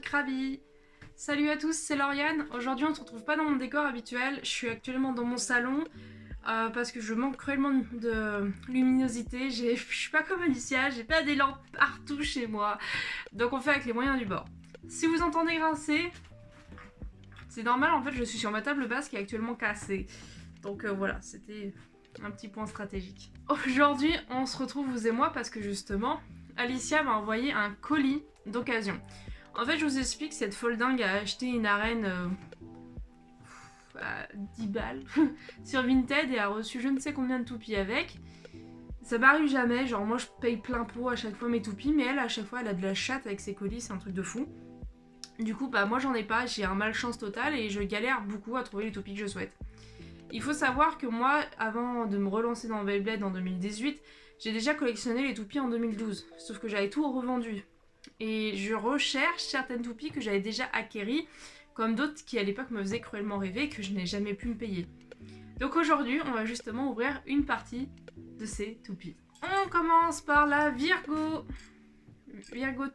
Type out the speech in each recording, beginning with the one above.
Krabi. Salut à tous, c'est Lauriane. Aujourd'hui on ne se retrouve pas dans mon décor habituel. Je suis actuellement dans mon salon parce que je manque cruellement de luminosité. Je suis pas comme Alicia, j'ai pas des lampes partout chez moi. Donc on fait avec les moyens du bord. Si vous entendez grincer, c'est normal, en fait je suis sur ma table basse qui est actuellement cassée. Donc voilà, c'était un petit point stratégique. Aujourd'hui on se retrouve vous et moi parce que justement Alicia m'a envoyé un colis d'occasion. En fait, je vous explique, cette folle dingue a acheté une arène à 10 balles sur Vinted et a reçu je ne sais combien de toupies avec. Ça m'arrive jamais, genre moi je paye plein pot à chaque fois mes toupies, mais elle à chaque fois elle a de la chatte avec ses colis, c'est un truc de fou. Du coup, bah moi j'en ai pas, j'ai un malchance total et je galère beaucoup à trouver les toupies que je souhaite. Il faut savoir que moi, avant de me relancer dans Beyblade en 2018, j'ai déjà collectionné les toupies en 2012, sauf que j'avais tout revendu. Et je recherche certaines toupies que j'avais déjà acquéries, comme d'autres qui à l'époque me faisaient cruellement rêver et que je n'ai jamais pu me payer. Donc aujourd'hui, on va justement ouvrir une partie de ces toupies. On commence par la Virgo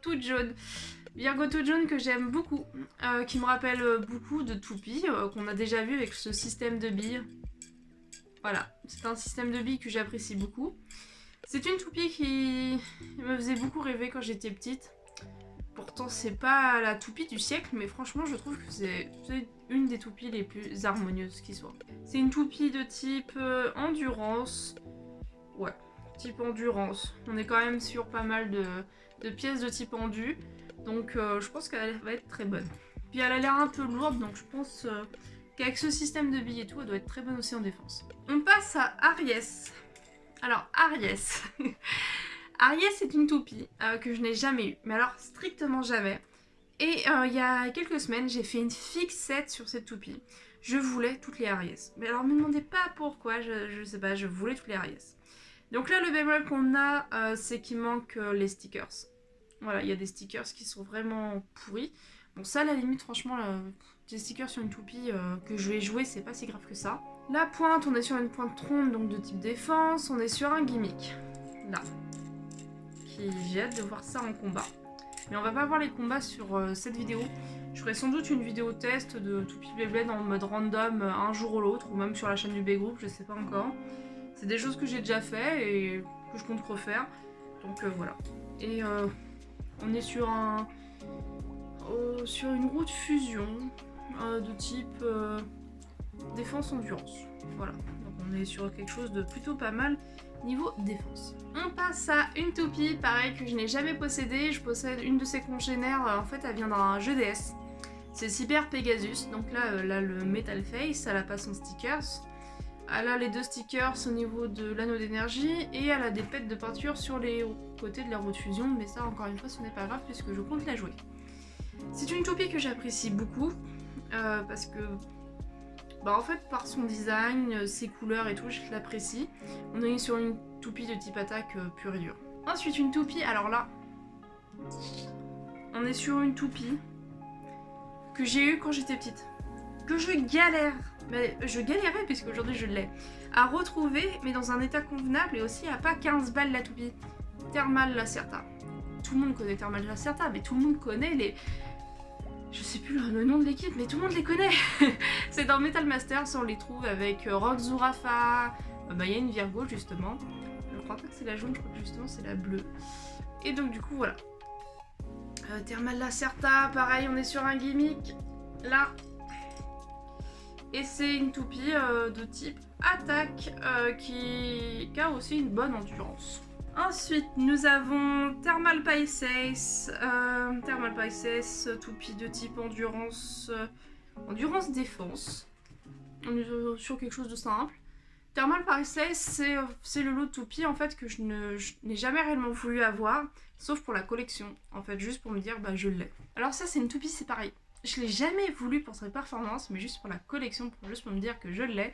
toute jaune. Virgo toute jaune que j'aime beaucoup, qui me rappelle beaucoup de toupies qu'on a déjà vu avec ce système de billes. Voilà, c'est un système de billes que j'apprécie beaucoup. C'est une toupie qui me faisait beaucoup rêver quand j'étais petite. Pourtant, c'est pas la toupie du siècle, mais franchement, je trouve que c'est une des toupies les plus harmonieuses qui soit. C'est une toupie de type endurance. Ouais, type endurance. On est quand même sur pas mal de pièces de type endu. Donc, je pense qu'elle va être très bonne. Puis, elle a l'air un peu lourde, donc je pense qu'avec ce système de billes et tout, elle doit être très bonne aussi en défense. On passe à Aries. Alors, Aries. Aries c'est une toupie que je n'ai jamais eue, mais alors strictement jamais. Et il y a quelques semaines, j'ai fait une fixette sur cette toupie. Je voulais toutes les Aries. Mais alors, me demandez pas pourquoi, je sais pas, je voulais toutes les Aries. Donc là, le bémol qu'on a, c'est qu'il manque les stickers. Voilà, il y a des stickers qui sont vraiment pourris. Bon, ça, à la limite, franchement, des stickers sur une toupie que je vais jouer, c'est pas si grave que ça. La pointe, on est sur une pointe ronde, donc de type défense. On est sur un gimmick. Là. J'ai hâte de voir ça en combat. Mais on va pas voir les combats sur cette vidéo. Je ferai sans doute une vidéo test de toupie Beyblade en mode random un jour ou l'autre, ou même sur la chaîne du B-Group, je sais pas encore. C'est des choses que j'ai déjà fait et que je compte refaire. Donc voilà. Et on est sur sur une roue de fusion de type défense endurance. Voilà. Donc on est sur quelque chose de plutôt pas mal niveau défense. On passe à une toupie, pareil, que je n'ai jamais possédée. Je possède une de ses congénères, en fait elle vient d'un jeu DS. C'est Cyber Pegasus, donc là elle a le Metal Face, elle a pas son stickers. Elle a les deux stickers au niveau de l'anneau d'énergie et elle a des pets de peinture sur les côtés de la roue de fusion, mais ça encore une fois ce n'est pas grave puisque je compte la jouer. C'est une toupie que j'apprécie beaucoup parce que bah en fait par son design, ses couleurs et tout, je l'apprécie. On est sur une toupie de type attaque pure et dure. Ensuite une toupie, alors là, on est sur une toupie que j'ai eue quand j'étais petite. Que je galère, mais je galérais puisque aujourd'hui je l'ai, à retrouver mais dans un état convenable et aussi à pas 15 balles la toupie. Thermal Lacerta. Tout le monde connaît Thermal Lacerta, mais tout le monde connaît les... Je sais plus le nom de l'équipe, mais tout le monde les connaît. C'est dans Metal Masters, on les trouve avec Rock Zurafa. Bah il y a une Virgo justement. Je crois pas que c'est la jaune, je crois que justement c'est la bleue. Et donc du coup voilà. Thermal Lacerta, pareil, on est sur un gimmick. Là. Et c'est une toupie de type attaque qui a aussi une bonne endurance. Ensuite, nous avons Thermal Pisces, toupie de type endurance, endurance défense. On est sur quelque chose de simple. Thermal Pisces, c'est le lot de toupie en fait que je n'ai jamais réellement voulu avoir, sauf pour la collection, en fait, juste pour me dire bah je l'ai. Alors ça c'est une toupie, c'est pareil. Je l'ai jamais voulu pour sa performance, mais juste pour la collection, juste pour me dire que je l'ai,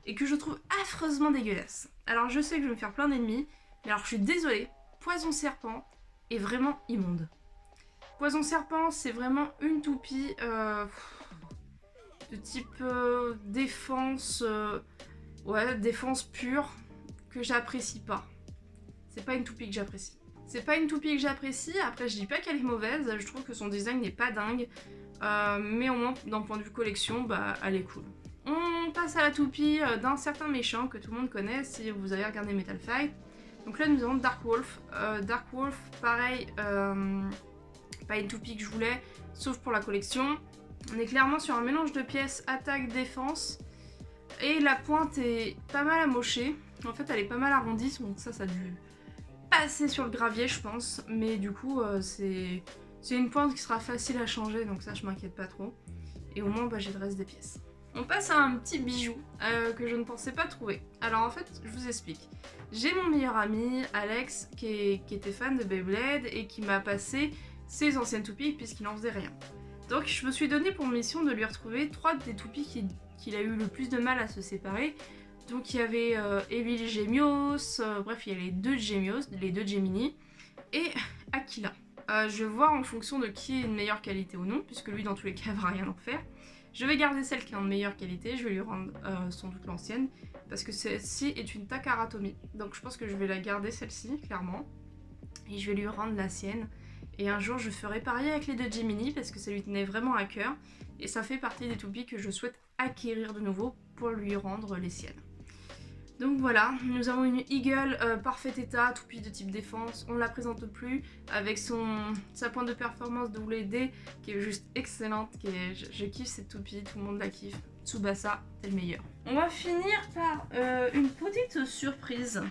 et que je trouve affreusement dégueulasse. Alors je sais que je vais me faire plein d'ennemis, mais alors je suis désolée, Poison Serpent est vraiment immonde. Poison Serpent, c'est vraiment une toupie de type défense, ouais, défense pure, que j'apprécie pas. C'est pas une toupie que j'apprécie. C'est pas une toupie que j'apprécie, après je dis pas qu'elle est mauvaise, je trouve que son design n'est pas dingue, mais au moins d'un point de vue collection, bah elle est cool. On passe à la toupie d'un certain méchant que tout le monde connaît si vous avez regardé Metal Fight. Donc là nous avons Dark Wolf. Dark Wolf, pareil, pas une toupie que je voulais, sauf pour la collection. On est clairement sur un mélange de pièces attaque-défense. Et la pointe est pas mal amochée. En fait elle est pas mal arrondie, donc ça a dû passer sur le gravier je pense. Mais du coup c'est une pointe qui sera facile à changer, donc ça je m'inquiète pas trop. Et au moins bah, j'ai le reste des pièces. On passe à un petit bijou que je ne pensais pas trouver. Alors en fait, je vous explique. J'ai mon meilleur ami, Alex, qui était fan de Beyblade et qui m'a passé ses anciennes toupies puisqu'il n'en faisait rien. Donc je me suis donné pour mission de lui retrouver 3 des toupies qu'il a eu le plus de mal à se séparer. Donc il y avait Evil Gemios, bref il y a les 2 Gemios, les 2 Gemini, et Aquila. Je vais voir en fonction de qui est de meilleure qualité ou non, puisque lui dans tous les cas il va rien en faire. Je vais garder celle qui est en meilleure qualité, je vais lui rendre sans doute l'ancienne, parce que celle-ci est une Takara Tomy. Donc je pense que je vais la garder celle-ci, clairement, et je vais lui rendre la sienne. Et un jour je ferai pareil avec les 2 Gemini, parce que ça lui tenait vraiment à cœur, et ça fait partie des toupies que je souhaite acquérir de nouveau pour lui rendre les siennes. Donc voilà, nous avons une Eagle parfait état, toupie de type défense, on ne la présente plus, avec sa pointe de performance WD qui est juste excellente, je kiffe cette toupie, tout le monde la kiffe. Tsubasa, c'est le meilleur. On va finir par une petite surprise.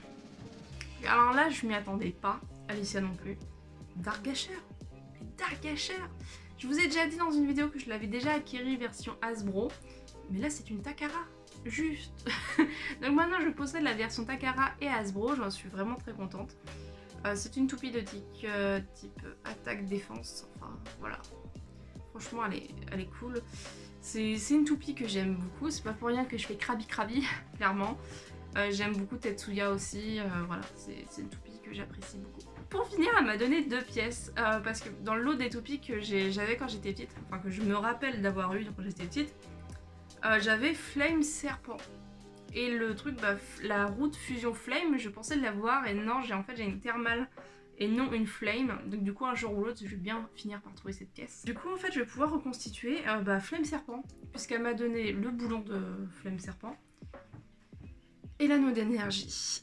Alors là, je m'y attendais pas, Alicia non plus. Dark Asher. Dark Asher. Je vous ai déjà dit dans une vidéo que je l'avais déjà acquérie version Hasbro, mais là c'est une Takara. Juste. Donc maintenant je possède la version Takara et Hasbro, j'en suis vraiment très contente. C'est une toupie de type attaque-défense, enfin voilà. Franchement elle est cool. C'est une toupie que j'aime beaucoup, c'est pas pour rien que je fais Krabi, clairement. J'aime beaucoup Tetsuya aussi, voilà, c'est une toupie que j'apprécie beaucoup. Pour finir, elle m'a donné 2 pièces, parce que dans le lot des toupies que j'avais quand j'étais petite, enfin que je me rappelle d'avoir eu quand j'étais petite, j'avais Flame Serpent. Et le truc, bah, la route Fusion Flame, je pensais l'avoir et non, j'ai une thermale et non une flame. Donc du coup, un jour ou l'autre, je vais bien finir par trouver cette pièce. Du coup, en fait, je vais pouvoir reconstituer Flame Serpent, puisqu'elle m'a donné le boulon de Flame Serpent et l'anneau d'énergie.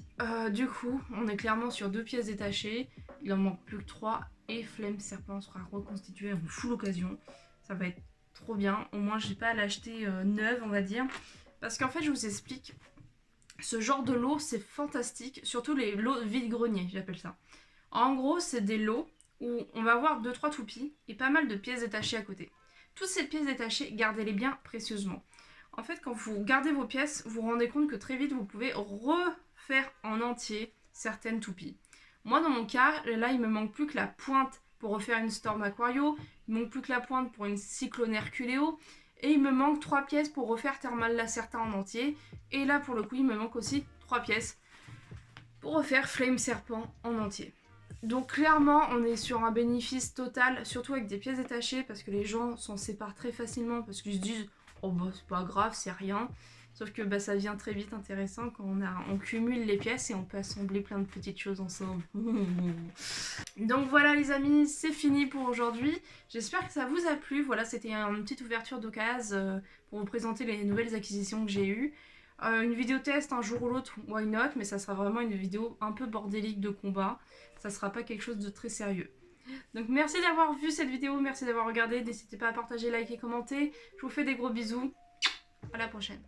Du coup, on est clairement sur 2 pièces détachées. Il en manque plus que 3 et Flame Serpent sera reconstitué en full occasion. Ça va être trop bien, au moins j'ai pas à l'acheter neuve on va dire, parce qu'en fait je vous explique, ce genre de lot c'est fantastique, surtout les lots vide-grenier j'appelle ça. En gros c'est des lots où on va avoir 2-3 toupies et pas mal de pièces détachées à côté. Toutes ces pièces détachées, gardez-les bien précieusement. En fait quand vous gardez vos pièces, vous vous rendez compte que très vite vous pouvez refaire en entier certaines toupies. Moi dans mon cas, là il me manque plus que la pointe pour refaire une Storm Aquario, il me manque plus que la pointe pour une Cyclone Herculeo, et il me manque 3 pièces pour refaire Thermal Lacerta en entier, et là pour le coup il me manque aussi 3 pièces pour refaire Flame Serpent en entier. Donc clairement on est sur un bénéfice total, surtout avec des pièces détachées, parce que les gens s'en séparent très facilement, parce qu'ils se disent « oh bah c'est pas grave, c'est rien ». Sauf que bah, ça devient très vite intéressant quand on cumule les pièces et on peut assembler plein de petites choses ensemble. Donc voilà les amis, c'est fini pour aujourd'hui. J'espère que ça vous a plu. Voilà, c'était une petite ouverture d'occasion pour vous présenter les nouvelles acquisitions que j'ai eues. Une vidéo test un jour ou l'autre, why not, mais ça sera vraiment une vidéo un peu bordélique de combat. Ça sera pas quelque chose de très sérieux. Donc merci d'avoir vu cette vidéo, merci d'avoir regardé. N'hésitez pas à partager, liker, commenter. Je vous fais des gros bisous. À la prochaine.